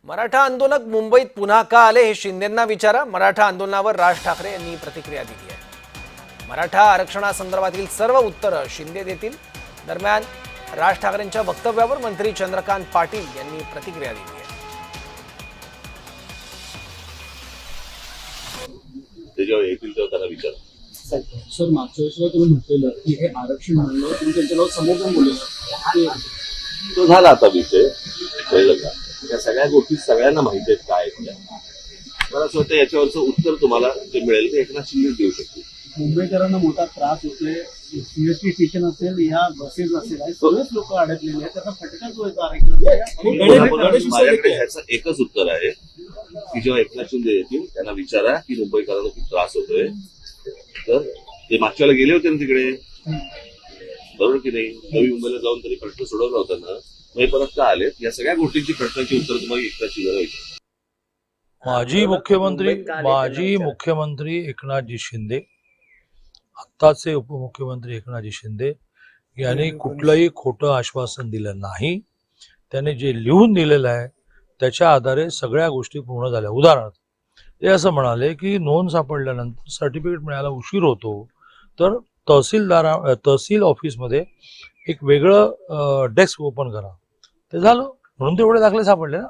मराठा आंदोलक मुंबईत पुन्हा का आले हे शिंदेंना विचारा. मराठा आंदोलनावर राज ठाकरे यांनी प्रतिक्रिया दिली आहे. मराठा आरक्षणासंदर्भातील सर्व उत्तरं शिंदे देतील. दरम्यान राज ठाकरेंच्या वक्तव्यावर मंत्री चंद्रकांत पाटील यांनी प्रतिक्रिया दिली आहे. जेव्हा येतील तेव्हा त्यांना विचार. सर, मागच्या वेळेस तुम्ही म्हटलेलं की हे आरक्षण म्हणलं तुम्ही त्यांच्यावर समोर पण बोलले तो झाला आता विषय, कळलं का? या सगळ्या गोष्टी सगळ्यांना माहिती आहेत काय आहेत त्या. मला असं वाटतं याच्यावरचं उत्तर तुम्हाला जे मिळेल ते एकनाथ शिंदे देऊ शकतील. मुंबईकरांना मोठा त्रास होतोय. सीएसटी स्टेशन असेल, या बसेस असेल, सगळेच लोक अडकलेले आहेत. त्याचा फटका जो आहे आरक्षण. माझ्याकडे ह्याचं एकच उत्तर आहे की जेव्हा एकनाथ शिंदे येतील त्यांना विचारा की मुंबईकरांना खूप त्रास होतोय. तर ते मागच्या वेळेला गेले होते ना तिकडे, बरोबर की नाही? नवी मुंबईला जाऊन तरी प्रश्न सोडवला होता ना, मग परत का आले? या सगळ्या गोष्टींची प्रश्नाची उत्तर तुम्हाला एकनाथ शिंदेला विचारा. माजी मुख्यमंत्री एकनाथजी शिंदे, आत्ताचे उपमुख्यमंत्री एकनाथजी शिंदे यांनी कुठलंही खोटं आश्वासन दिलं नाही. त्याने जे लिहून दिलेलं आहे त्याच्या आधारे सगळ्या गोष्टी पूर्ण झाल्या. उदाहरणार्थ ते असं म्हणाले की नोंद सापडल्यानंतर सर्टिफिकेट मिळायला उशीर होतो, तर तहसील ऑफिसमध्ये एक वेगळं डेस्क ओपन करा. ते झालं म्हणून तेवढे दाखले सापडले ना.